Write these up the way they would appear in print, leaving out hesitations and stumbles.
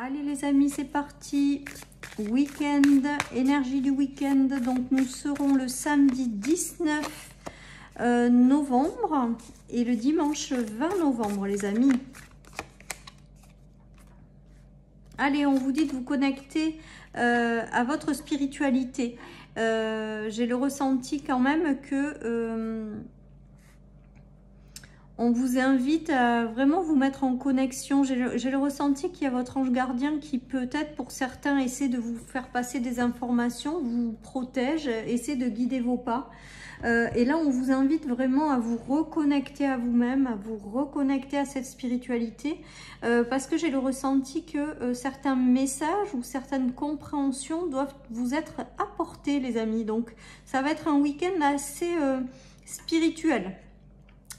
Allez les amis, c'est parti. Week-end, énergie du week-end. Donc nous serons le samedi 19 novembre et le dimanche 20 novembre les amis. Allez, on vous dit de vous connecter à votre spiritualité. J'ai le ressenti quand même que on vous invite à vraiment vous mettre en connexion. J'ai le ressenti qu'il y a votre ange gardien qui peut-être pour certains essaie de vous faire passer des informations, vous protège, essaie de guider vos pas. Et là, on vous invite vraiment à vous reconnecter à vous-même, à vous reconnecter à cette spiritualité. Parce que j'ai le ressenti que certains messages ou certaines compréhensions doivent vous être apportés, les amis. Donc, ça va être un week-end assez spirituel,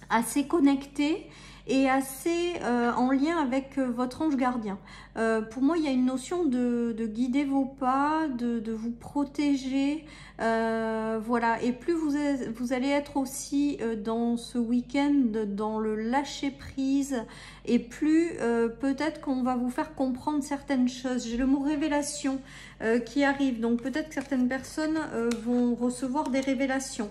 assez connecté et assez en lien avec votre ange gardien. Pour moi, il y a une notion de guider vos pas, de vous protéger. Voilà, et plus vous allez être aussi dans ce week-end, dans le lâcher-prise, et plus peut-être qu'on va vous faire comprendre certaines choses. J'ai le mot révélation qui arrive, donc peut-être que certaines personnes vont recevoir des révélations.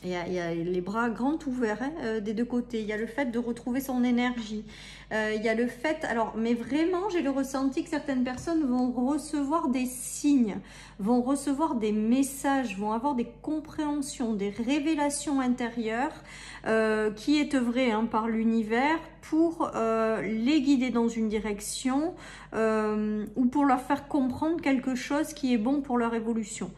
Il y a les bras grands ouverts hein, des deux côtés. Il y a le fait de retrouver son énergie. Il y a le fait... Alors, mais vraiment, j'ai le ressenti que certaines personnes vont recevoir des signes, vont recevoir des messages, vont avoir des compréhensions, des révélations intérieures qui est œuvrée hein, par l'univers pour les guider dans une direction ou pour leur faire comprendre quelque chose qui est bon pour leur évolution.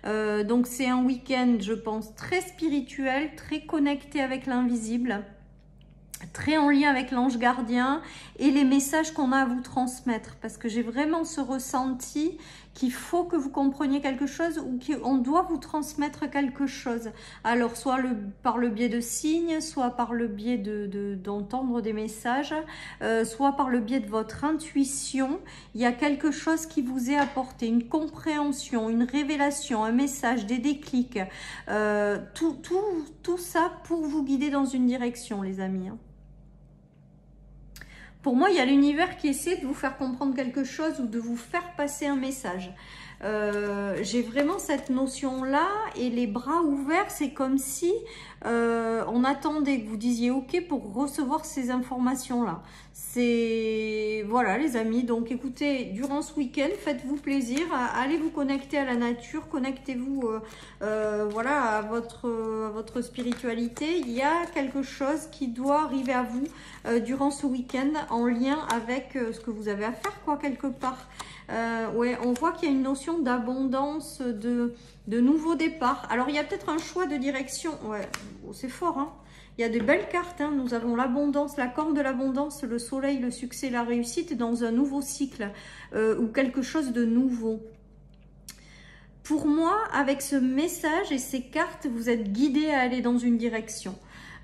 Donc c'est un week-end, je pense, très spirituel, très connecté avec l'invisible, très en lien avec l'ange gardien et les messages qu'on a à vous transmettre. Parce que j'ai vraiment ce ressenti qu'il faut que vous compreniez quelque chose ou qu'on doit vous transmettre quelque chose. Alors, soit par le biais de signes, soit par le biais d'entendre des messages, soit par le biais de votre intuition. Il y a quelque chose qui vous est apporté, une compréhension, une révélation, un message, des déclics. Tout ça pour vous guider dans une direction, les amis. Pour moi, il y a l'univers qui essaie de vous faire comprendre quelque chose ou de vous faire passer un message. J'ai vraiment cette notion-là et les bras ouverts, c'est comme si on attendait que vous disiez OK pour recevoir ces informations-là. C'est... Voilà les amis, donc écoutez, durant ce week-end, faites-vous plaisir, allez vous connecter à la nature, connectez-vous voilà, à votre spiritualité. Il y a quelque chose qui doit arriver à vous durant ce week-end en lien avec ce que vous avez à faire, quoi, quelque part. Ouais, on voit qu'il y a une notion d'abondance, de nouveau départ. Alors, il y a peut-être un choix de direction. Ouais, c'est fort, hein. Il y a de belles cartes, hein. Nous avons l'abondance, la corne de l'abondance, le soleil, le succès, la réussite dans un nouveau cycle ou quelque chose de nouveau. Pour moi, avec ce message et ces cartes, vous êtes guidé à aller dans une direction.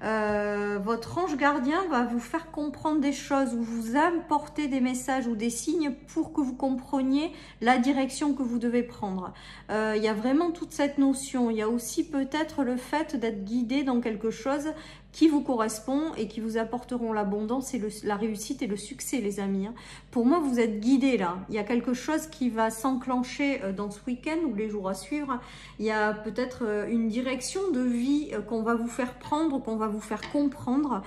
Votre ange gardien va vous faire comprendre des choses ou vous apporter des messages ou des signes pour que vous compreniez la direction que vous devez prendre. Il y a vraiment toute cette notion. Il y a aussi peut-être le fait d'être guidé dans quelque chose qui vous correspond et qui vous apporteront l'abondance et la réussite et le succès, les amis. Pour moi, vous êtes guidés là. Il y a quelque chose qui va s'enclencher dans ce week-end ou les jours à suivre. Il y a peut-être une direction de vie qu'on va vous faire prendre, qu'on va vous faire comprendre.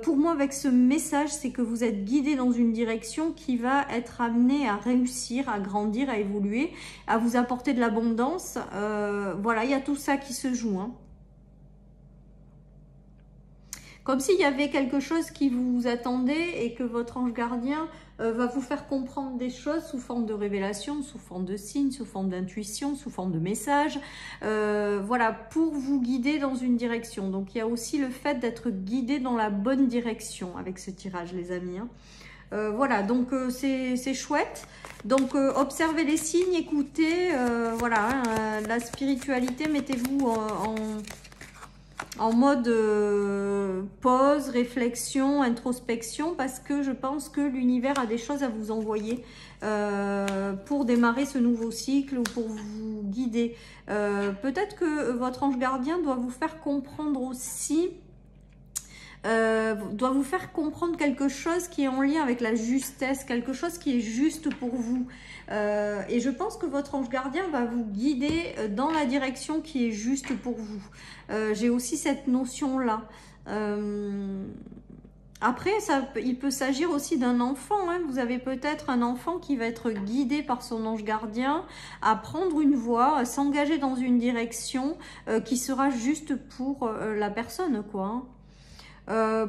Pour moi, avec ce message, c'est que vous êtes guidés dans une direction qui va être amenée à réussir, à grandir, à évoluer, à vous apporter de l'abondance. Voilà, il y a tout ça qui se joue, hein. Comme s'il y avait quelque chose qui vous attendait et que votre ange gardien va vous faire comprendre des choses sous forme de révélation, sous forme de signes, sous forme d'intuition, sous forme de message. Voilà, pour vous guider dans une direction. Donc, il y a aussi le fait d'être guidé dans la bonne direction avec ce tirage, les amis, hein. Voilà, donc c'est chouette. Donc, observez les signes, écoutez. Voilà, hein, la spiritualité, mettez-vous en mode pause, réflexion, introspection, parce que je pense que l'univers a des choses à vous envoyer pour démarrer ce nouveau cycle ou pour vous guider. Peut-être que votre ange gardien doit vous faire comprendre aussi doit vous faire comprendre quelque chose qui est en lien avec la justesse, quelque chose qui est juste pour vous. Et je pense que votre ange gardien va vous guider dans la direction qui est juste pour vous. J'ai aussi cette notion-là. Après, il peut s'agir aussi d'un enfant. Hein. Vous avez peut-être un enfant qui va être guidé par son ange gardien à prendre une voie, à s'engager dans une direction qui sera juste pour la personne, quoi.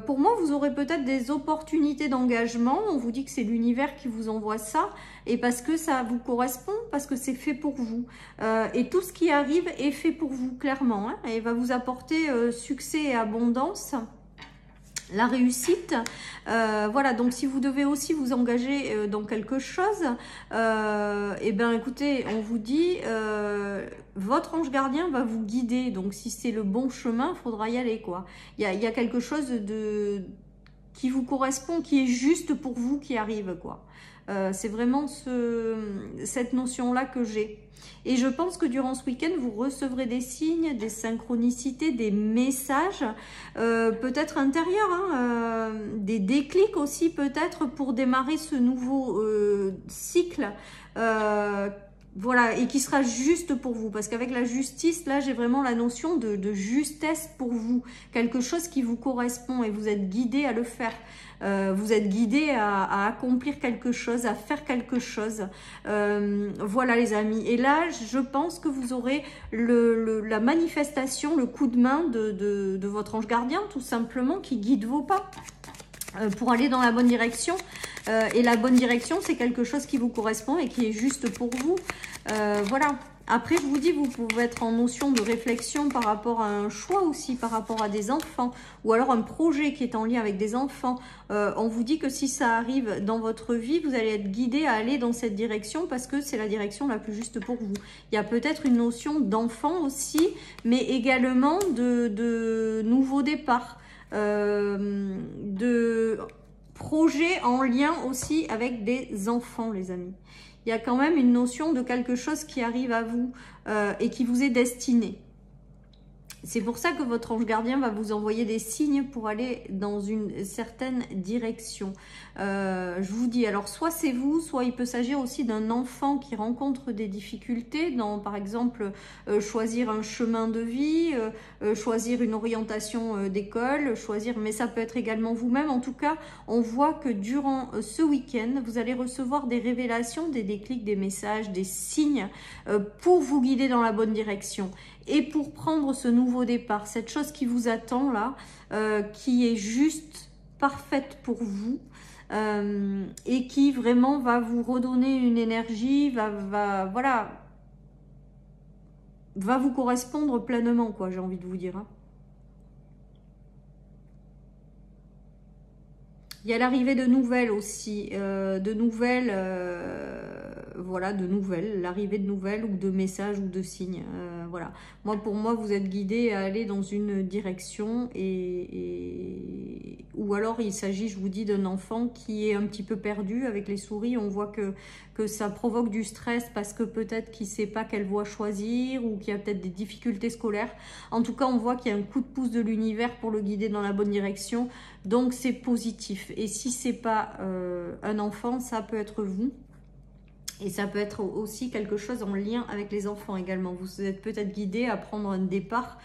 Pour moi, vous aurez peut-être des opportunités d'engagement. On vous dit que c'est l'univers qui vous envoie ça. Et parce que ça vous correspond, parce que c'est fait pour vous. Et tout ce qui arrive est fait pour vous, clairement. Hein, et va vous apporter succès et abondance. La réussite, voilà, donc si vous devez aussi vous engager dans quelque chose, et bien écoutez, on vous dit, votre ange gardien va vous guider, donc si c'est le bon chemin, il faudra y aller, quoi. Il y a quelque chose qui vous correspond, qui est juste pour vous, qui arrive, quoi. C'est vraiment cette notion-là que j'ai. Et je pense que durant ce week-end, vous recevrez des signes, des synchronicités, des messages, peut-être intérieurs, hein, des déclics aussi peut-être pour démarrer ce nouveau cycle. Voilà, et qui sera juste pour vous. Parce qu'avec la justice, là, j'ai vraiment la notion de justesse pour vous. Quelque chose qui vous correspond et vous êtes guidé à le faire. Vous êtes guidé à accomplir quelque chose, à faire quelque chose. Voilà les amis. Et là, je pense que vous aurez la manifestation, le coup de main de votre ange gardien, tout simplement, qui guide vos pas pour aller dans la bonne direction. Et la bonne direction, c'est quelque chose qui vous correspond et qui est juste pour vous. Voilà. Après, je vous dis, vous pouvez être en notion de réflexion par rapport à un choix aussi, par rapport à des enfants, ou alors un projet qui est en lien avec des enfants. On vous dit que si ça arrive dans votre vie, vous allez être guidé à aller dans cette direction parce que c'est la direction la plus juste pour vous. Il y a peut-être une notion d'enfant aussi, mais également de nouveau départ, de projet en lien aussi avec des enfants, les amis. Il y a quand même une notion de quelque chose qui arrive à vous et qui vous est destiné. C'est pour ça que votre ange gardien va vous envoyer des signes pour aller dans une certaine direction. Je vous dis, alors soit c'est vous, soit il peut s'agir aussi d'un enfant qui rencontre des difficultés dans, par exemple, choisir un chemin de vie, choisir une orientation d'école, choisir, mais ça peut être également vous-même. En tout cas, on voit que durant ce week-end, vous allez recevoir des révélations, des déclics, des messages, des signes pour vous guider dans la bonne direction. Et pour prendre ce nouveau départ, cette chose qui vous attend là, qui est juste parfaite pour vous et qui vraiment va vous redonner une énergie, voilà, va vous correspondre pleinement, quoi, j'ai envie de vous dire. Hein. Il y a l'arrivée de nouvelles aussi, voilà, de nouvelles, l'arrivée de nouvelles ou de messages ou de signes. Voilà. Pour moi, vous êtes guidé à aller dans une direction ou alors il s'agit, je vous dis, d'un enfant qui est un petit peu perdu avec les souris. On voit que ça provoque du stress parce que peut-être qu'il ne sait pas quelle voie choisir ou qu'il y a peut-être des difficultés scolaires. En tout cas, on voit qu'il y a un coup de pouce de l'univers pour le guider dans la bonne direction. Donc, c'est positif. Et si ce n'est pas un enfant, ça peut être vous. Et ça peut être aussi quelque chose en lien avec les enfants également. Vous êtes peut-être guidé à prendre un départ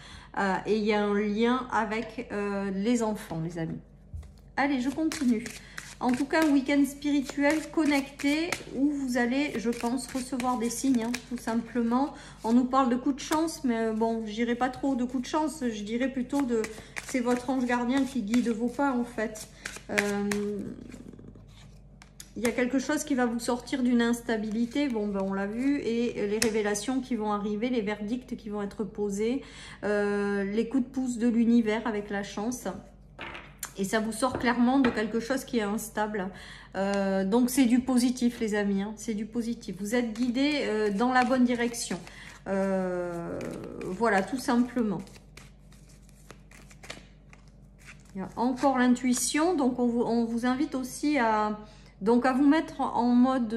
et il y a un lien avec les enfants, les amis. Allez, je continue. En tout cas, un week-end spirituel connecté où vous allez, je pense, recevoir des signes, hein, tout simplement. On nous parle de coups de chance, mais bon, je dirais pas trop de coups de chance. Je dirais plutôt c'est votre ange gardien qui guide vos pas, en fait. Il y a quelque chose qui va vous sortir d'une instabilité, bon ben on l'a vu, et les révélations qui vont arriver, les verdicts qui vont être posés, les coups de pouce de l'univers avec la chance. Et ça vous sort clairement de quelque chose qui est instable. Donc c'est du positif les amis, hein, c'est du positif. Vous êtes guidés dans la bonne direction. Voilà, tout simplement. Il y a encore l'intuition, donc on vous invite aussi à vous mettre en mode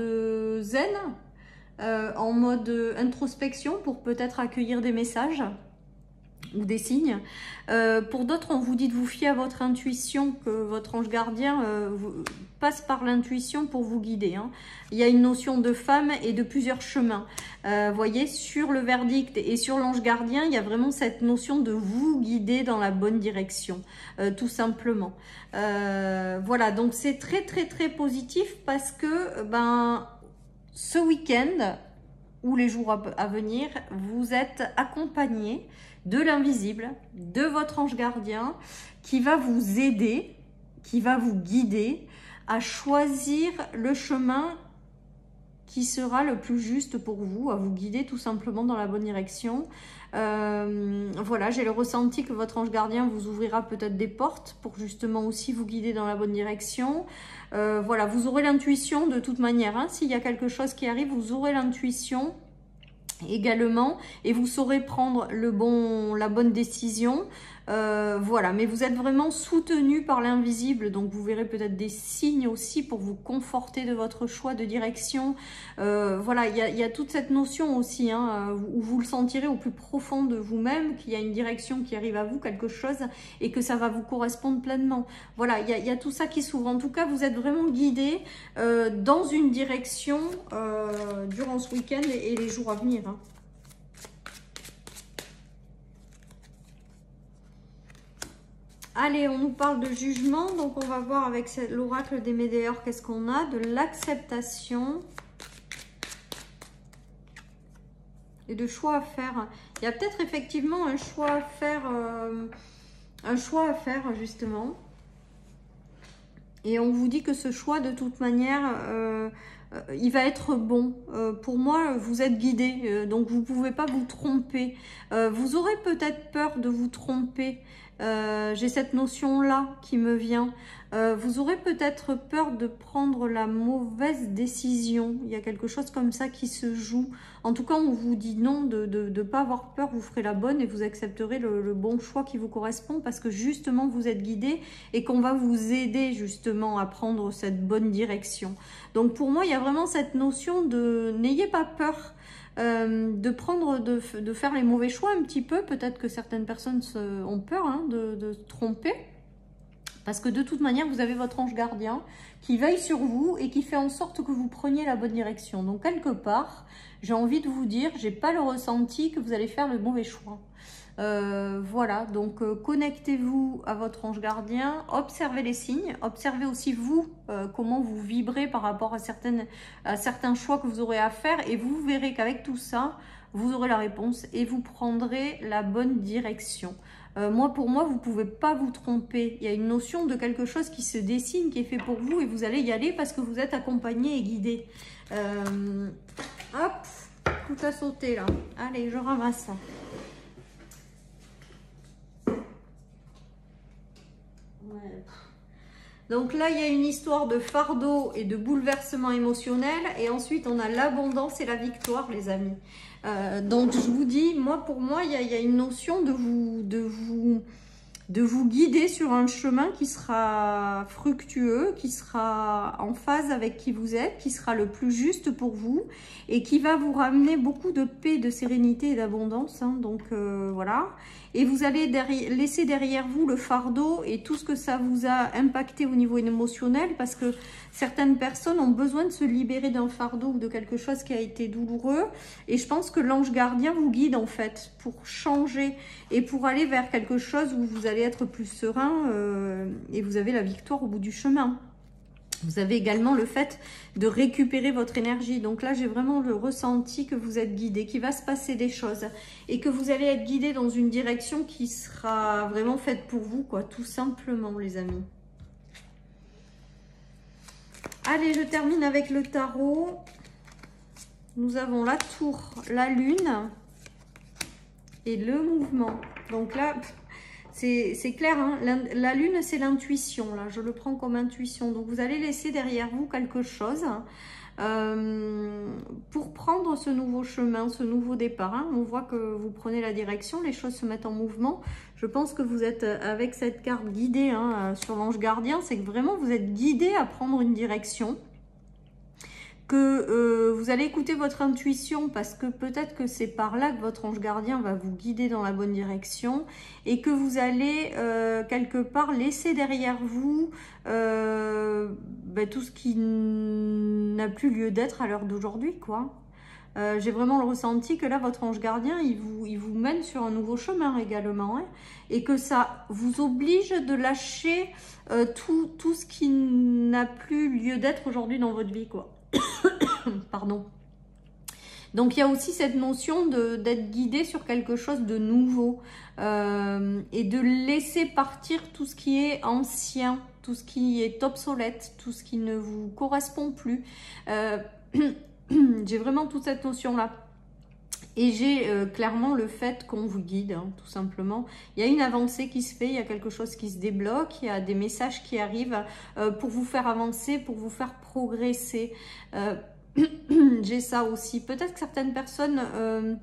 zen, en mode introspection pour peut-être accueillir des messages. ou des signes. Pour d'autres, on vous dit de vous fier à votre intuition, que votre ange gardien passe par l'intuition pour vous guider. Hein. Il y a une notion de femme et de plusieurs chemins. Voyez, sur le verdict et sur l'ange gardien, il y a vraiment cette notion de vous guider dans la bonne direction, tout simplement. Voilà, donc c'est très très très positif parce que ce week-end ou les jours à venir, vous êtes accompagné de l'invisible, de votre ange gardien, qui va vous aider, qui va vous guider à choisir le chemin qui sera le plus juste pour vous, à vous guider tout simplement dans la bonne direction. Voilà, j'ai le ressenti que votre ange gardien vous ouvrira peut-être des portes pour justement aussi vous guider dans la bonne direction. Voilà, vous aurez l'intuition de toute manière, hein, s'il y a quelque chose qui arrive, vous aurez l'intuition également et vous saurez prendre la bonne décision. Voilà, mais vous êtes vraiment soutenu par l'invisible, donc vous verrez peut-être des signes aussi pour vous conforter de votre choix de direction. Voilà, il y a toute cette notion aussi, hein, où vous le sentirez au plus profond de vous-même, qu'il y a une direction qui arrive à vous, quelque chose, et que ça va vous correspondre pleinement. Voilà, il y a tout ça qui s'ouvre. En tout cas, vous êtes vraiment guidé dans une direction durant ce week-end et les jours à venir. Hein. Allez, on nous parle de jugement, donc on va voir avec l'oracle des Médéors qu'est-ce qu'on a, de l'acceptation et de choix à faire. Il y a peut-être effectivement un choix à faire justement. Et on vous dit que ce choix, de toute manière, il va être bon. Pour moi, vous êtes guidé, donc vous ne pouvez pas vous tromper. Vous aurez peut-être peur de vous tromper. J'ai cette notion-là qui me vient. Vous aurez peut-être peur de prendre la mauvaise décision. Il y a quelque chose comme ça qui se joue. En tout cas, on vous dit non, de ne pas avoir peur. Vous ferez la bonne et vous accepterez le bon choix qui vous correspond parce que justement, vous êtes guidé et qu'on va vous aider justement à prendre cette bonne direction. Donc pour moi, il y a vraiment cette notion de n'ayez pas peur. De faire les mauvais choix un petit peu. Peut-être que certaines personnes ont peur hein, de se tromper. Parce que de toute manière, vous avez votre ange gardien qui veille sur vous et qui fait en sorte que vous preniez la bonne direction. Donc quelque part, j'ai envie de vous dire, j'ai pas le ressenti que vous allez faire le mauvais choix. Voilà, donc connectez-vous à votre ange gardien, observez les signes, observez aussi vous, comment vous vibrez par rapport à certains choix que vous aurez à faire et vous verrez qu'avec tout ça, vous aurez la réponse et vous prendrez la bonne direction. Pour moi, vous ne pouvez pas vous tromper. Il y a une notion de quelque chose qui se dessine, qui est fait pour vous et vous allez y aller parce que vous êtes accompagné et guidé. Hop, tout a sauté là. Allez, je ramasse ça. Donc là, il y a une histoire de fardeau et de bouleversement émotionnel. Et ensuite, on a l'abondance et la victoire, les amis. Donc, je vous dis, pour moi, il y a une notion de vous guider sur un chemin qui sera fructueux, qui sera en phase avec qui vous êtes, qui sera le plus juste pour vous et qui va vous ramener beaucoup de paix, de sérénité et d'abondance. Hein, donc, voilà. Et vous allez laisser derrière vous le fardeau et tout ce que ça vous a impacté au niveau émotionnel parce que certaines personnes ont besoin de se libérer d'un fardeau ou de quelque chose qui a été douloureux. Et je pense que l'ange gardien vous guide en fait pour changer et pour aller vers quelque chose où vous allez être plus serein et vous avez la victoire au bout du chemin. Vous avez également le fait de récupérer votre énergie. Donc là, j'ai vraiment le ressenti que vous êtes guidé, qu'il va se passer des choses et que vous allez être guidé dans une direction qui sera vraiment faite pour vous, quoi, tout simplement, les amis. Allez, je termine avec le tarot. Nous avons la tour, la lune et le mouvement. Donc là... c'est clair, hein, la lune, c'est l'intuition, là, je le prends comme intuition. Donc, vous allez laisser derrière vous quelque chose pour prendre ce nouveau chemin, ce nouveau départ. Hein. On voit que vous prenez la direction, les choses se mettent en mouvement. Je pense que vous êtes avec cette carte guidée hein, sur l'ange gardien, c'est que vraiment vous êtes guidé à prendre une direction. que vous allez écouter votre intuition parce que peut-être que c'est par là que votre ange gardien va vous guider dans la bonne direction et que vous allez quelque part laisser derrière vous tout ce qui n'a plus lieu d'être à l'heure d'aujourd'hui, quoi. J'ai vraiment le ressenti que là, votre ange gardien, il vous mène sur un nouveau chemin également, hein, et que ça vous oblige de lâcher tout ce qui n'a plus lieu d'être aujourd'hui dans votre vie, quoi. Pardon. Donc, il y a aussi cette notion d'être guidé sur quelque chose de nouveau et de laisser partir tout ce qui est ancien, tout ce qui est obsolète, tout ce qui ne vous correspond plus. J'ai vraiment toute cette notion-là. Et j'ai clairement le fait qu'on vous guide, hein, tout simplement. Il y a une avancée qui se fait, il y a quelque chose qui se débloque, il y a des messages qui arrivent pour vous faire avancer, pour vous faire progresser. J'ai ça aussi. Peut-être que certaines personnes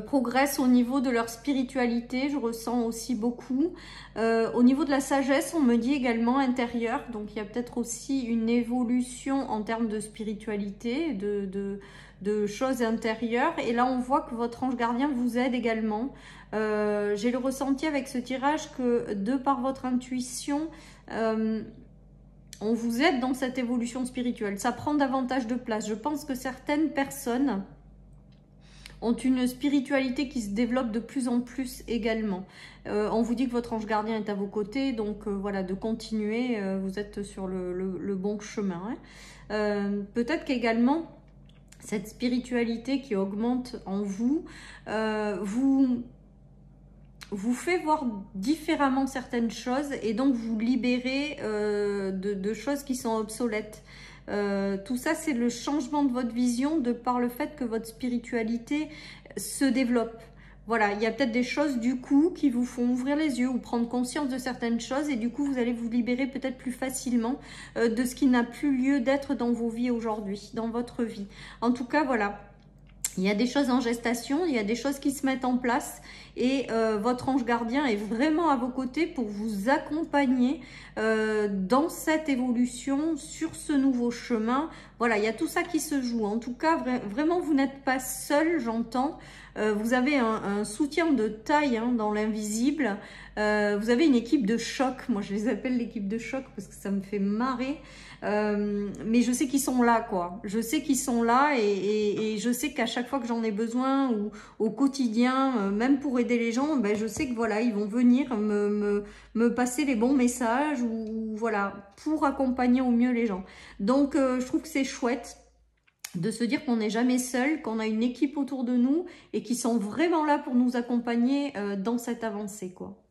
progressent au niveau de leur spiritualité, je ressens aussi beaucoup. Au niveau de la sagesse, on me dit également intérieure, donc il y a peut-être aussi une évolution en termes de spiritualité, de choses intérieures. Et là, on voit que votre ange gardien vous aide également. J'ai le ressenti avec ce tirage que de par votre intuition, on vous aide dans cette évolution spirituelle. Ça prend davantage de place. Je pense que certaines personnes ont une spiritualité qui se développe de plus en plus également. On vous dit que votre ange gardien est à vos côtés, donc voilà, de continuer, vous êtes sur le bon chemin. Hein. Peut-être qu'également, cette spiritualité qui augmente en vous, vous fait voir différemment certaines choses et donc vous libérez de choses qui sont obsolètes. Tout ça, c'est le changement de votre vision de par le fait que votre spiritualité se développe. Voilà, il y a peut-être des choses du coup qui vous font ouvrir les yeux ou prendre conscience de certaines choses et du coup, vous allez vous libérer peut-être plus facilement de ce qui n'a plus lieu d'être dans vos vies aujourd'hui, dans votre vie. En tout cas, voilà. Il y a des choses en gestation, il y a des choses qui se mettent en place et votre ange gardien est vraiment à vos côtés pour vous accompagner dans cette évolution, sur ce nouveau chemin. Voilà, il y a tout ça qui se joue. En tout cas, vraiment, vous n'êtes pas seul, j'entends. Vous avez un soutien de taille hein, dans l'invisible. Vous avez une équipe de choc. Moi, je les appelle l'équipe de choc parce que ça me fait marrer. Mais je sais qu'ils sont là, quoi. Je sais qu'ils sont là et je sais qu'à chaque fois que j'en ai besoin ou au quotidien, même pour aider les gens, ben, je sais que voilà, ils vont venir me passer les bons messages ou voilà, pour accompagner au mieux les gens. Donc, je trouve que c'est chouette de se dire qu'on n'est jamais seul, qu'on a une équipe autour de nous et qui sont vraiment là pour nous accompagner dans cette avancée, quoi.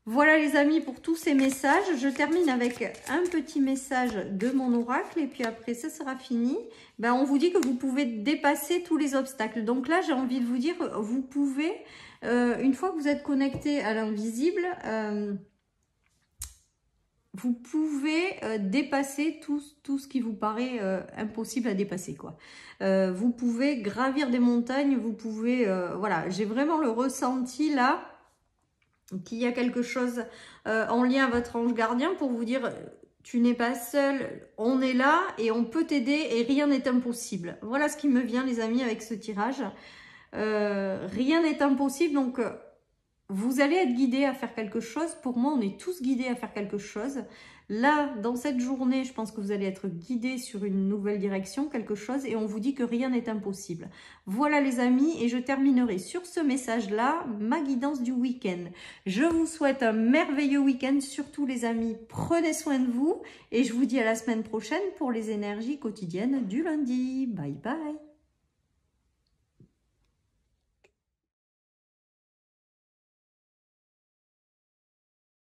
Voilà les amis pour tous ces messages. Je termine avec un petit message de mon oracle et puis après ça sera fini. Ben, on vous dit que vous pouvez dépasser tous les obstacles. Donc là j'ai envie de vous dire, vous pouvez, une fois que vous êtes connecté à l'invisible, vous pouvez dépasser tout ce qui vous paraît impossible à dépasser, quoi. Vous pouvez gravir des montagnes, vous pouvez, voilà, j'ai vraiment le ressenti là, qu'il y a quelque chose en lien à votre ange gardien pour vous dire tu n'es pas seul, on est là et on peut t'aider et rien n'est impossible. Voilà ce qui me vient les amis avec ce tirage. Rien n'est impossible donc vous allez être guidés à faire quelque chose. Pour moi, on est tous guidés à faire quelque chose. Là, dans cette journée, je pense que vous allez être guidés sur une nouvelle direction, quelque chose, et on vous dit que rien n'est impossible. Voilà les amis, et je terminerai sur ce message-là, ma guidance du week-end. Je vous souhaite un merveilleux week-end, surtout les amis, prenez soin de vous, et je vous dis à la semaine prochaine pour les énergies quotidiennes du lundi. Bye bye.